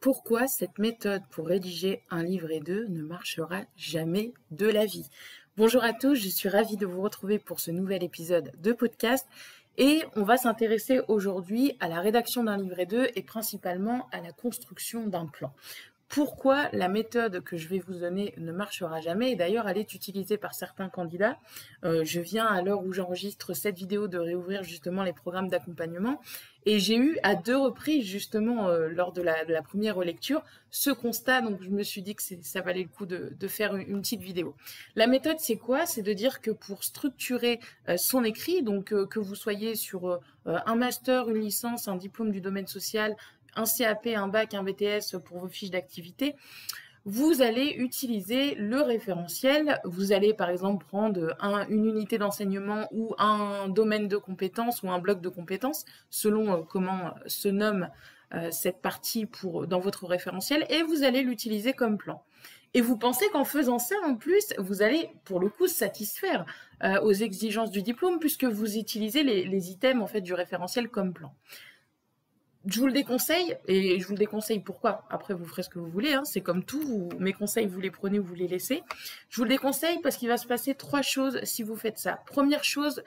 Pourquoi cette méthode pour rédiger un livret 2 ne marchera jamais de la vie? Bonjour à tous, je suis ravie de vous retrouver pour ce nouvel épisode de podcast et on va s'intéresser aujourd'hui à la rédaction d'un livret 2 et principalement à la construction d'un plan. Pourquoi la méthode que je vais vous donner ne marchera jamais, et d'ailleurs elle est utilisée par certains candidats. Je viens à l'heure où j'enregistre cette vidéo de réouvrir justement les programmes d'accompagnement et j'ai eu à 2 reprises justement lors de la première relecture ce constat, donc je me suis dit que ça valait le coup de faire une petite vidéo. La méthode c'est quoi? C'est de dire que pour structurer son écrit, donc que vous soyez sur un master, une licence, un diplôme du domaine social, un CAP, un bac, un BTS pour vos fiches d'activité, vous allez utiliser le référentiel. Vous allez par exemple prendre une unité d'enseignement ou un domaine de compétences ou un bloc de compétences, selon comment se nomme cette partie dans votre référentiel, et vous allez l'utiliser comme plan. Et vous pensez qu'en faisant ça, en plus, vous allez, pour le coup, satisfaire aux exigences du diplôme, puisque vous utilisez les items en fait, du référentiel comme plan. Je vous le déconseille, et je vous le déconseille pourquoi? Après, vous ferez ce que vous voulez, hein, c'est comme tout, mes conseils, vous les prenez ou vous les laissez. Je vous le déconseille parce qu'il va se passer 3 choses si vous faites ça. Première chose,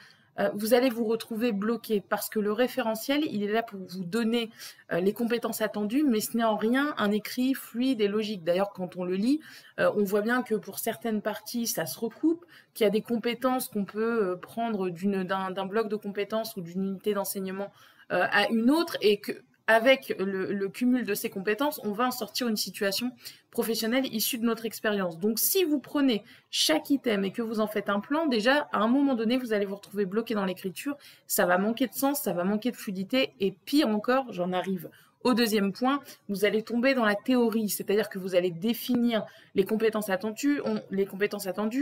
vous allez vous retrouver bloqué parce que le référentiel, il est là pour vous donner les compétences attendues, mais ce n'est en rien un écrit fluide et logique. D'ailleurs, quand on le lit, on voit bien que pour certaines parties, ça se recoupe, qu'il y a des compétences qu'on peut prendre d'un bloc de compétences ou d'une unité d'enseignement à une autre, et que avec le cumul de ces compétences, on va en sortir une situation professionnelle issue de notre expérience. Donc, si vous prenez chaque item et que vous en faites un plan, déjà, à un moment donné, vous allez vous retrouver bloqué dans l'écriture, ça va manquer de sens, ça va manquer de fluidité, et pire encore, j'en arrive au deuxième point, vous allez tomber dans la théorie, c'est-à-dire que vous allez définir les compétences attendues,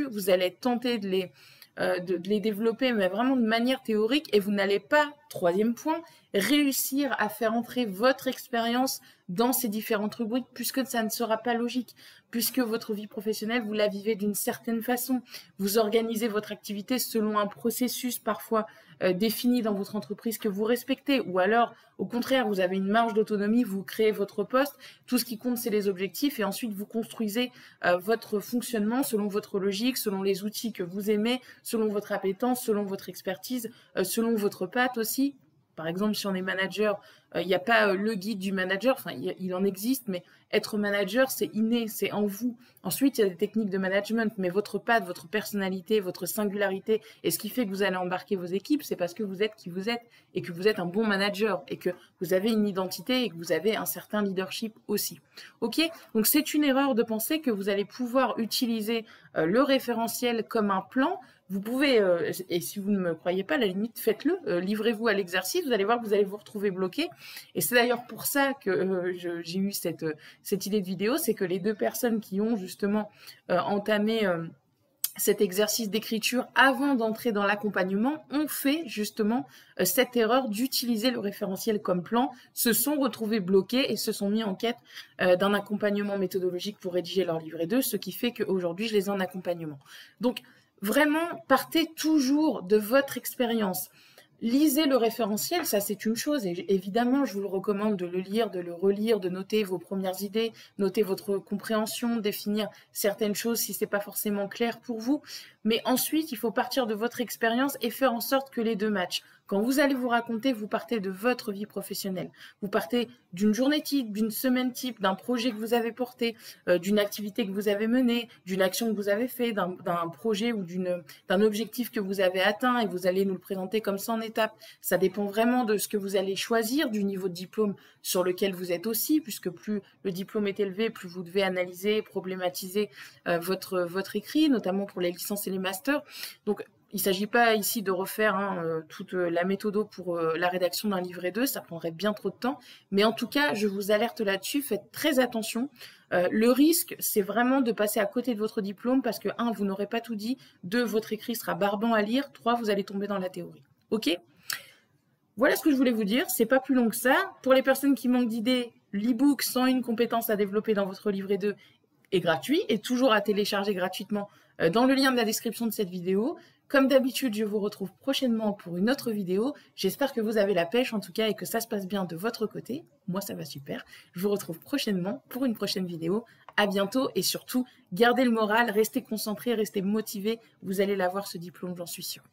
vous allez tenter de les développer, mais vraiment de manière théorique, et vous n'allez pas, troisième point, réussir à faire entrer votre expérience dans ces différentes rubriques, puisque ça ne sera pas logique, puisque votre vie professionnelle, vous la vivez d'une certaine façon. Vous organisez votre activité selon un processus parfois défini dans votre entreprise que vous respectez, ou alors, au contraire, vous avez une marge d'autonomie, vous créez votre poste, tout ce qui compte, c'est les objectifs, et ensuite vous construisez votre fonctionnement selon votre logique, selon les outils que vous aimez, selon votre appétence, selon votre expertise, selon votre patte aussi. Par exemple, si on est manager, il n'y a pas le guide du manager, enfin, il en existe, mais être manager, c'est inné, c'est en vous. Ensuite, il y a des techniques de management, mais votre patte, votre personnalité, votre singularité, et ce qui fait que vous allez embarquer vos équipes, c'est parce que vous êtes qui vous êtes, et que vous êtes un bon manager, et que vous avez une identité, et que vous avez un certain leadership aussi. Ok? Donc, c'est une erreur de penser que vous allez pouvoir utiliser le référentiel comme un plan. Vous pouvez, et si vous ne me croyez pas, à la limite, faites-le, livrez-vous à l'exercice, vous allez voir que vous allez vous retrouver bloqué. Et c'est d'ailleurs pour ça que j'ai eu cette idée de vidéo, c'est que les 2 personnes qui ont justement entamé cet exercice d'écriture avant d'entrer dans l'accompagnement ont fait justement cette erreur d'utiliser le référentiel comme plan, se sont retrouvés bloqués et se sont mis en quête d'un accompagnement méthodologique pour rédiger leur livret 2, ce qui fait qu'aujourd'hui, je les ai en accompagnement. Donc, vraiment, partez toujours de votre expérience. Lisez le référentiel, ça c'est une chose, et évidemment je vous le recommande de le lire, de le relire, de noter vos premières idées, noter votre compréhension, définir certaines choses si c'est pas forcément clair pour vous, mais ensuite il faut partir de votre expérience et faire en sorte que les 2 matchent. Quand vous allez vous raconter, vous partez de votre vie professionnelle, vous partez d'une journée type, d'une semaine type, d'un projet que vous avez porté, d'une activité que vous avez menée, d'une action que vous avez fait, d'un projet ou d'un objectif que vous avez atteint, et vous allez nous le présenter comme ça en étapes. Ça dépend vraiment de ce que vous allez choisir, du niveau de diplôme sur lequel vous êtes aussi, puisque plus le diplôme est élevé, plus vous devez analyser, problématiser votre écrit, notamment pour les licences et les masters. Donc, il ne s'agit pas ici de refaire toute la méthode pour la rédaction d'un livret 2, ça prendrait bien trop de temps. Mais en tout cas, je vous alerte là-dessus, faites très attention. Le risque, c'est vraiment de passer à côté de votre diplôme parce que 1, vous n'aurez pas tout dit, 2, votre écrit sera barbant à lire, 3, vous allez tomber dans la théorie. Ok? Voilà ce que je voulais vous dire, c'est pas plus long que ça. Pour les personnes qui manquent d'idées, l'e-book 101 compétences à développer dans votre livret 2 est gratuit et toujours à télécharger gratuitement dans le lien de la description de cette vidéo. Comme d'habitude, je vous retrouve prochainement pour une autre vidéo. J'espère que vous avez la pêche en tout cas et que ça se passe bien de votre côté. Moi, ça va super. Je vous retrouve prochainement pour une prochaine vidéo. À bientôt et surtout, gardez le moral, restez concentrés, restez motivés. Vous allez l'avoir ce diplôme, j'en suis sûre.